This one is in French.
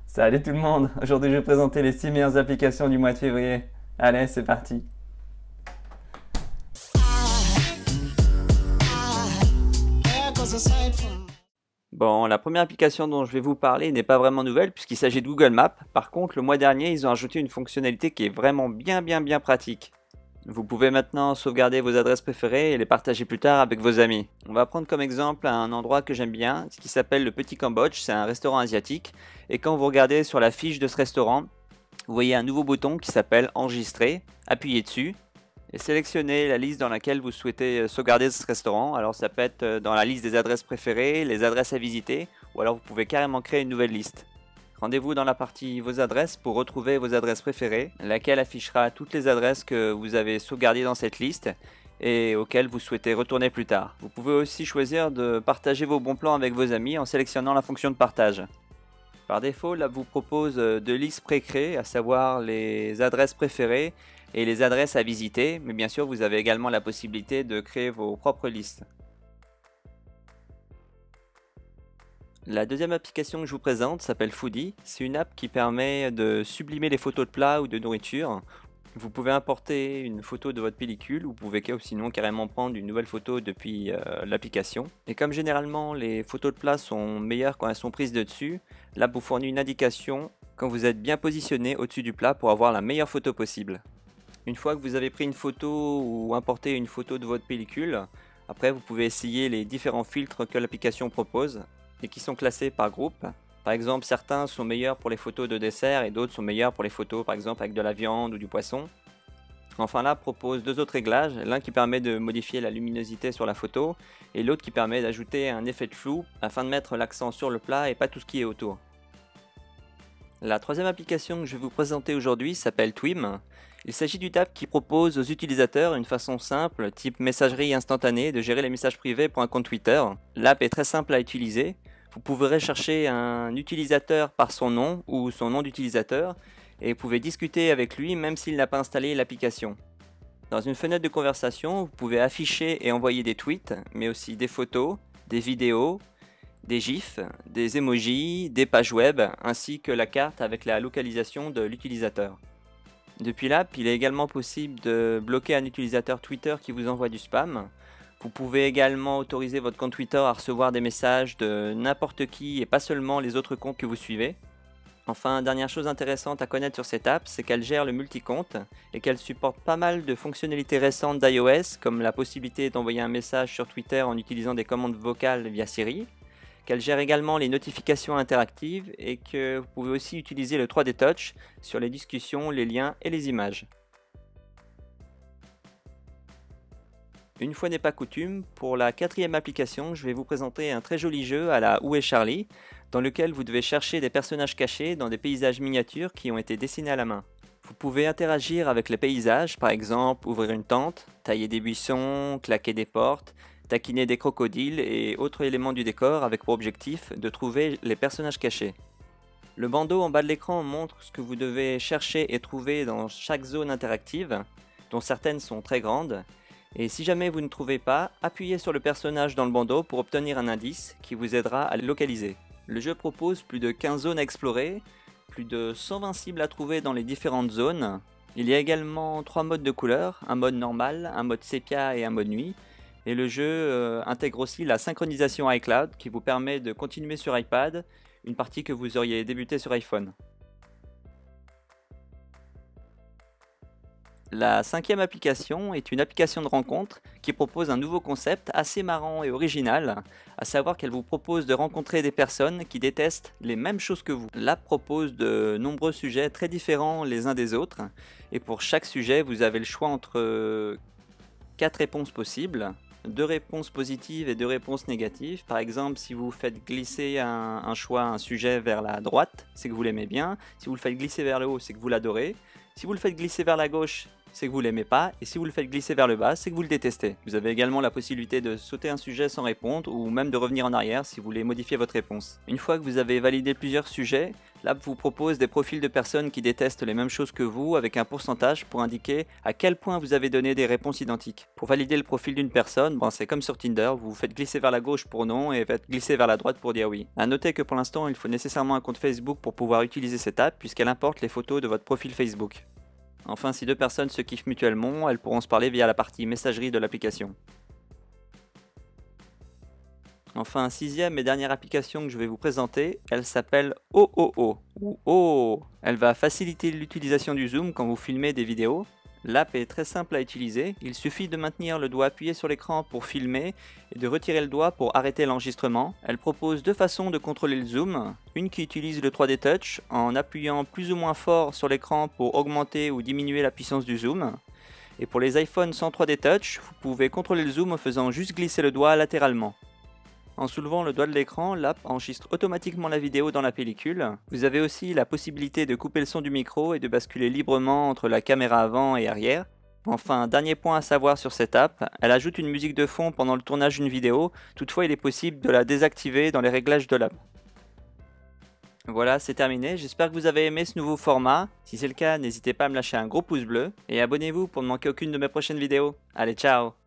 Salut tout le monde! Aujourd'hui je vais présenter les 6 meilleures applications du mois de février. Allez, c'est parti! Bon, la première application dont je vais vous parler n'est pas vraiment nouvelle puisqu'il s'agit de Google Maps. Par contre, le mois dernier, ils ont ajouté une fonctionnalité qui est vraiment bien pratique. Vous pouvez maintenant sauvegarder vos adresses préférées et les partager plus tard avec vos amis. On va prendre comme exemple un endroit que j'aime bien, qui s'appelle le Petit Cambodge. C'est un restaurant asiatique. Et quand vous regardez sur la fiche de ce restaurant, vous voyez un nouveau bouton qui s'appelle Enregistrer. Appuyez dessus et sélectionnez la liste dans laquelle vous souhaitez sauvegarder ce restaurant. Alors ça peut être dans la liste des adresses préférées, les adresses à visiter, ou alors vous pouvez carrément créer une nouvelle liste. Rendez-vous dans la partie Vos adresses pour retrouver vos adresses préférées, laquelle affichera toutes les adresses que vous avez sauvegardées dans cette liste et auxquelles vous souhaitez retourner plus tard. Vous pouvez aussi choisir de partager vos bons plans avec vos amis en sélectionnant la fonction de partage. Par défaut, là vous propose deux listes pré-créées, à savoir les adresses préférées et les adresses à visiter, mais bien sûr vous avez également la possibilité de créer vos propres listes. La deuxième application que je vous présente s'appelle Foodie. C'est une app qui permet de sublimer les photos de plats ou de nourriture. Vous pouvez importer une photo de votre pellicule, ou vous pouvez sinon carrément prendre une nouvelle photo depuis l'application. Et comme généralement les photos de plats sont meilleures quand elles sont prises de dessus, l'app vous fournit une indication quand vous êtes bien positionné au-dessus du plat pour avoir la meilleure photo possible. Une fois que vous avez pris une photo ou importé une photo de votre pellicule, après vous pouvez essayer les différents filtres que l'application propose et qui sont classés par groupe. Par exemple, certains sont meilleurs pour les photos de dessert et d'autres sont meilleurs pour les photos par exemple avec de la viande ou du poisson. Enfin là propose deux autres réglages, l'un qui permet de modifier la luminosité sur la photo et l'autre qui permet d'ajouter un effet de flou afin de mettre l'accent sur le plat et pas tout ce qui est autour. La troisième application que je vais vous présenter aujourd'hui s'appelle Twim. Il s'agit d'une app qui propose aux utilisateurs une façon simple, type messagerie instantanée, de gérer les messages privés pour un compte Twitter. L'app est très simple à utiliser. Vous pouvez rechercher un utilisateur par son nom ou son nom d'utilisateur et vous pouvez discuter avec lui même s'il n'a pas installé l'application. Dans une fenêtre de conversation, vous pouvez afficher et envoyer des tweets, mais aussi des photos, des vidéos, des gifs, des emojis, des pages web, ainsi que la carte avec la localisation de l'utilisateur. Depuis l'app, il est également possible de bloquer un utilisateur Twitter qui vous envoie du spam. Vous pouvez également autoriser votre compte Twitter à recevoir des messages de n'importe qui et pas seulement les autres comptes que vous suivez. Enfin, dernière chose intéressante à connaître sur cette app, c'est qu'elle gère le multicompte et qu'elle supporte pas mal de fonctionnalités récentes d'iOS, comme la possibilité d'envoyer un message sur Twitter en utilisant des commandes vocales via Siri, qu'elle gère également les notifications interactives et que vous pouvez aussi utiliser le 3D Touch sur les discussions, les liens et les images. Une fois n'est pas coutume, pour la quatrième application, je vais vous présenter un très joli jeu à la Où est Charlie, dans lequel vous devez chercher des personnages cachés dans des paysages miniatures qui ont été dessinés à la main. Vous pouvez interagir avec les paysages, par exemple ouvrir une tente, tailler des buissons, claquer des portes, taquiner des crocodiles et autres éléments du décor avec pour objectif de trouver les personnages cachés. Le bandeau en bas de l'écran montre ce que vous devez chercher et trouver dans chaque zone interactive, dont certaines sont très grandes, et si jamais vous ne trouvez pas, appuyez sur le personnage dans le bandeau pour obtenir un indice qui vous aidera à le localiser. Le jeu propose plus de 15 zones à explorer, plus de 120 cibles à trouver dans les différentes zones. Il y a également 3 modes de couleurs, un mode normal, un mode sépia et un mode nuit. Et le jeu intègre aussi la synchronisation iCloud qui vous permet de continuer sur iPad une partie que vous auriez débuté sur iPhone. La cinquième application est une application de rencontre qui propose un nouveau concept assez marrant et original, à savoir qu'elle vous propose de rencontrer des personnes qui détestent les mêmes choses que vous. L'app propose de nombreux sujets très différents les uns des autres, et pour chaque sujet vous avez le choix entre 4 réponses possibles. 2 réponses positives et 2 réponses négatives. Par exemple, si vous faites glisser un sujet vers la droite, c'est que vous l'aimez bien. Si vous le faites glisser vers le haut, c'est que vous l'adorez. Si vous le faites glisser vers la gauche, c'est que vous l'aimez pas. Et si vous le faites glisser vers le bas, c'est que vous le détestez. Vous avez également la possibilité de sauter un sujet sans répondre ou même de revenir en arrière si vous voulez modifier votre réponse. Une fois que vous avez validé plusieurs sujets, L'app vous propose des profils de personnes qui détestent les mêmes choses que vous avec un pourcentage pour indiquer à quel point vous avez donné des réponses identiques. Pour valider le profil d'une personne, bon, c'est comme sur Tinder, vous vous faites glisser vers la gauche pour non et faites glisser vers la droite pour dire oui. A noter que pour l'instant, il faut nécessairement un compte Facebook pour pouvoir utiliser cette app puisqu'elle importe les photos de votre profil Facebook. Enfin, si deux personnes se kiffent mutuellement, elles pourront se parler via la partie messagerie de l'application. Enfin, sixième et dernière application que je vais vous présenter, elle s'appelle OOO ou OO. Elle va faciliter l'utilisation du zoom quand vous filmez des vidéos. L'app est très simple à utiliser, il suffit de maintenir le doigt appuyé sur l'écran pour filmer et de retirer le doigt pour arrêter l'enregistrement. Elle propose deux façons de contrôler le zoom, une qui utilise le 3D Touch en appuyant plus ou moins fort sur l'écran pour augmenter ou diminuer la puissance du zoom. Et pour les iPhones sans 3D Touch, vous pouvez contrôler le zoom en faisant juste glisser le doigt latéralement. En soulevant le doigt de l'écran, l'app enregistre automatiquement la vidéo dans la pellicule. Vous avez aussi la possibilité de couper le son du micro et de basculer librement entre la caméra avant et arrière. Enfin, dernier point à savoir sur cette app, elle ajoute une musique de fond pendant le tournage d'une vidéo, toutefois il est possible de la désactiver dans les réglages de l'app. Voilà, c'est terminé, j'espère que vous avez aimé ce nouveau format. Si c'est le cas, n'hésitez pas à me lâcher un gros pouce bleu et abonnez-vous pour ne manquer aucune de mes prochaines vidéos. Allez, ciao!